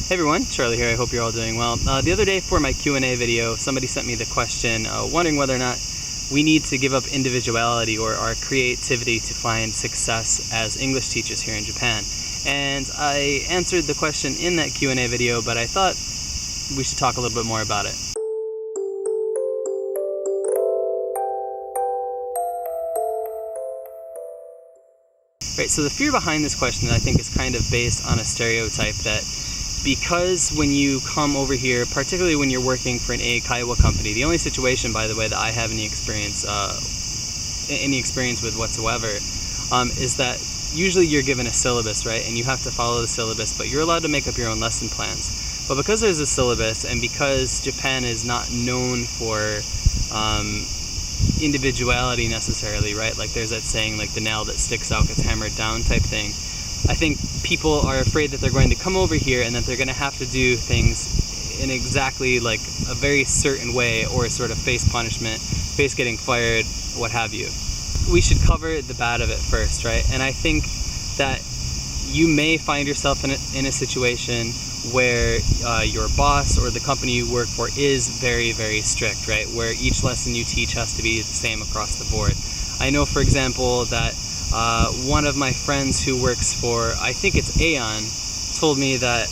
Hey everyone, Charlie here. I hope you're all doing well. The other day for my Q&A video, somebody sent me the question wondering whether or not we need to give up individuality or our creativity to find success as English teachers here in Japan. And I answered the question in that Q&A video, but I thought we should talk a little bit more about it. Right, so the fear behind this question I think is kind of based on a stereotype that because when you come over here, particularly when you're working for an eikaiwa company, the only situation, by the way, that I have any experience with whatsoever, is that usually you're given a syllabus, right? And you have to follow the syllabus, but you're allowed to make up your own lesson plans. But because there's a syllabus, and because Japan is not known for individuality necessarily, right? Like there's that saying, like the nail that sticks out gets hammered down type thing. I think people are afraid that they're going to come over here and that they're going to have to do things in exactly like a very certain way, or sort of face punishment, face getting fired, what have you. We should cover the bad of it first, right? And I think that you may find yourself in a situation where your boss or the company you work for is very, very strict, right? Where each lesson you teach has to be the same across the board. I know, for example, that one of my friends who works for, I think it's Aeon, told me that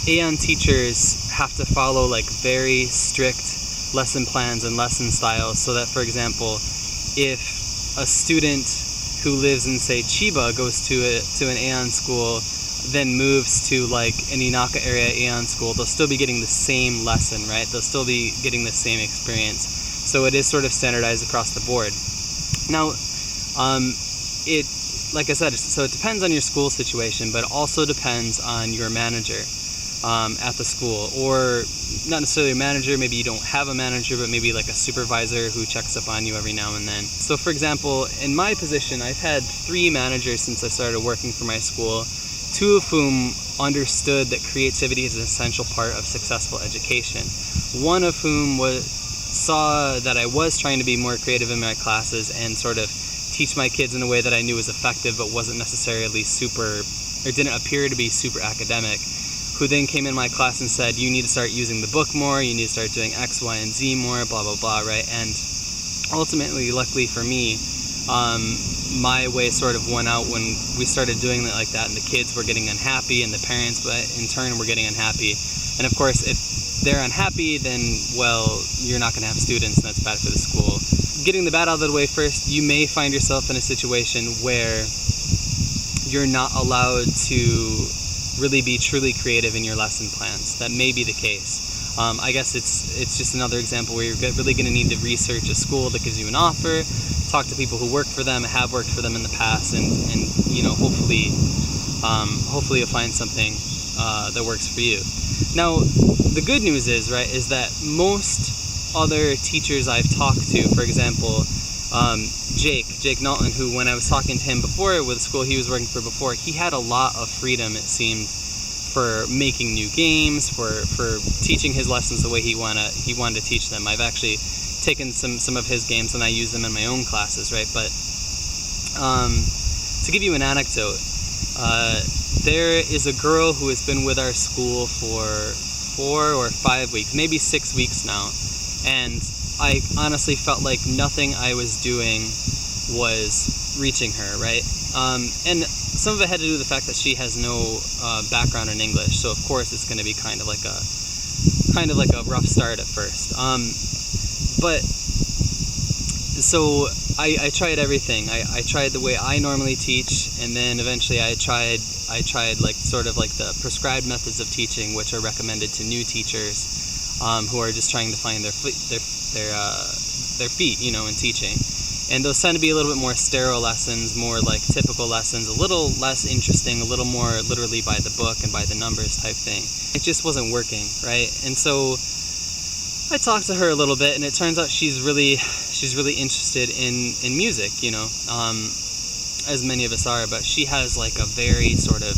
Aeon teachers have to follow like very strict lesson plans and lesson styles, so that, for example, if a student who lives in, say, Chiba goes to an Aeon school, then moves to like an Inaka area Aeon school, they'll still be getting the same lesson, right? They'll still be getting the same experience. So it is sort of standardized across the board. Now, it, like I said, so it depends on your school situation, but it also depends on your manager at the school, or not necessarily a manager, maybe you don't have a manager, but maybe like a supervisor who checks up on you every now and then. So for example, in my position, I've had 3 managers since I started working for my school, 2 of whom understood that creativity is an essential part of successful education. One of whom saw that I was trying to be more creative in my classes and sort of teach my kids in a way that I knew was effective but wasn't necessarily super, or didn't appear to be super academic, who then came in my class and said, you need to start using the book more, you need to start doing X, Y, and Z more, blah, blah, blah, right? And ultimately, luckily for me, my way sort of won out when we started doing it like that, and the kids were getting unhappy, and the parents, but in turn, were getting unhappy. And of course, if they're unhappy, then, well, you're not going to have students, and that's bad for the school. Getting the bad out of the way first, you may find yourself in a situation where you're not allowed to really be truly creative in your lesson plans. That may be the case. I guess it's just another example where you're really going to need to research a school that gives you an offer, talk to people who work for them, have worked for them in the past, and you know, hopefully you'll find something that works for you. Now, the good news is, right, is that most other teachers I've talked to, for example, Jake Knowlton, who, when I was talking to him before with the school he was working for before, he had a lot of freedom, it seemed, for making new games, for teaching his lessons the way he wanted to teach them. I've actually taken some of his games and I use them in my own classes, right? But to give you an anecdote, there is a girl who has been with our school for 4 or 5 weeks, maybe 6 weeks now, and I honestly felt like nothing I was doing was reaching her, right? And some of it had to do with the fact that she has no background in English, so of course it's going to be kind of like a rough start at first. But so I tried everything. I tried the way I normally teach, and then eventually I tried like sort of like the prescribed methods of teaching, which are recommended to new teachers who are just trying to find their feet, you know, in teaching. And those tend to be a little bit more sterile lessons, more like typical lessons, a little less interesting, a little more literally by the book and by the numbers type thing. It just wasn't working, right? And so I talked to her a little bit, and it turns out she's really interested in music, you know, as many of us are, but she has like a very sort of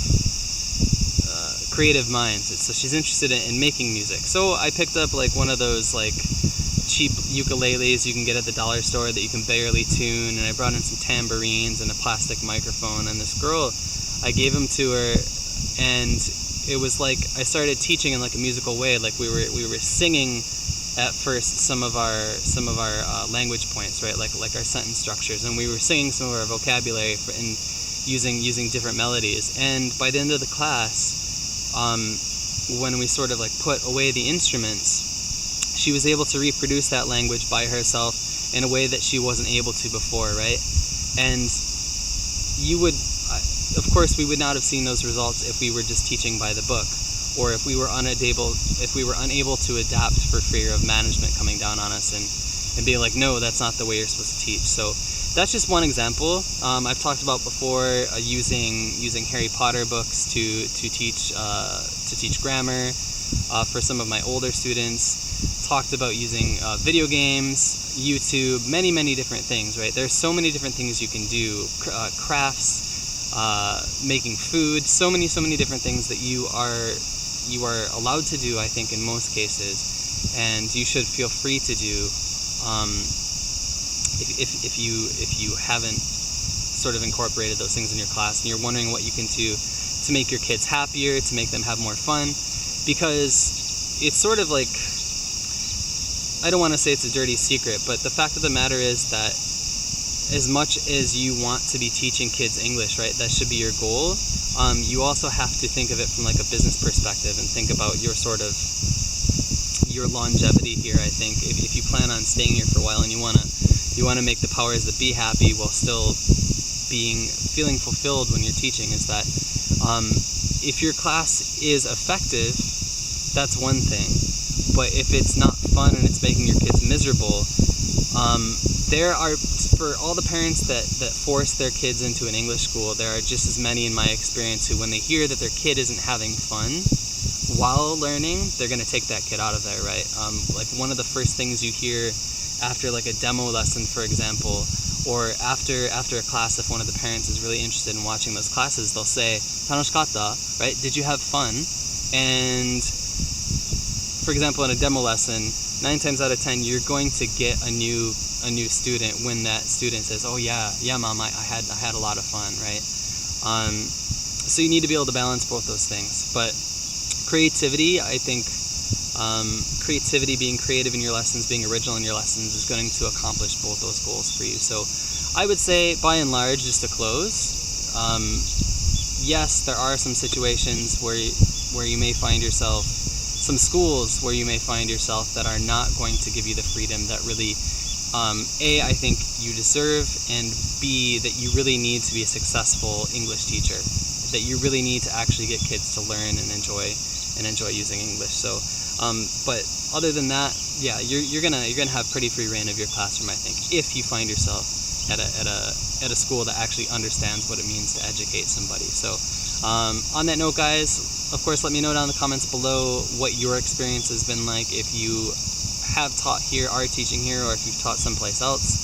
creative mind, so she's interested in making music. So I picked up like one of those like cheap ukuleles you can get at the dollar store that you can barely tune, and I brought in some tambourines and a plastic microphone, and this girl, I gave them to her, and it was like I started teaching in like a musical way. Like we were singing at first some of our language points, right? Like our sentence structures, and we were singing some of our vocabulary and using different melodies. And by the end of the class, when we sort of like put away the instruments, she was able to reproduce that language by herself in a way that she wasn't able to before, right? And of course, we would not have seen those results if we were just teaching by the book, or if we were unable to adapt for fear of management coming down on us and being like, no, that's not the way you're supposed to teach. So that's just one example. I've talked about before using Harry Potter books to teach grammar for some of my older students. Talked about using video games, YouTube, many different things, right? There's so many different things you can do, crafts, making food, so many different things that you are allowed to do, I think, in most cases, and you should feel free to do if you haven't sort of incorporated those things in your class and you're wondering what you can do to make your kids happier, to make them have more fun, because it's sort of like, I don't want to say it's a dirty secret, but the fact of the matter is that as much as you want to be teaching kids English, right, that should be your goal, you also have to think of it from like a business perspective and think about your your longevity here. I think if you plan on staying here for a while and you want to make the powers that be happy while still feeling fulfilled when you're teaching, is that if your class is effective, that's one thing. But if it's not fun and it's making your kids miserable, there are, for all the parents that force their kids into an English school, there are just as many in my experience who, when they hear that their kid isn't having fun while learning, they're going to take that kid out of there, right? Like one of the first things you hear after like a demo lesson, for example, or after a class, if one of the parents is really interested in watching those classes, they'll say, "Tanoshikatta," right? Did you have fun? And for example, in a demo lesson, 9 times out of 10, you're going to get a new student when that student says, "Oh yeah, mom, I had a lot of fun," right? So you need to be able to balance both those things. But creativity, I think, creativity, being creative in your lessons, being original in your lessons, is going to accomplish both those goals for you. So I would say, by and large, just to close, yes, there are some situations where you may find yourself, some schools where you may find yourself that are not going to give you the freedom that really, A, I think you deserve, and B, that you really need to be a successful English teacher, that you really need to actually get kids to learn and enjoy using English. So, but other than that, yeah, you're gonna have pretty free reign of your classroom, I think, if you find yourself at a school that actually understands what it means to educate somebody. So, on that note, guys, of course, let me know down in the comments below what your experience has been like, if you have taught here, are teaching here, or if you've taught someplace else.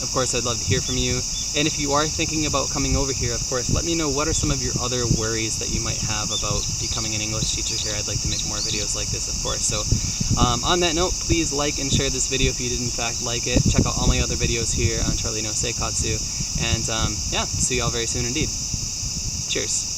Of course, I'd love to hear from you. And if you are thinking about coming over here, of course, let me know what are some of your other worries that you might have about becoming an English teacher here. I'd like to make more videos like this, of course. So on that note, please like and share this video if you did in fact like it. Check out all my other videos here on Charlienoseikatsu. And yeah, see y'all very soon indeed. Cheers.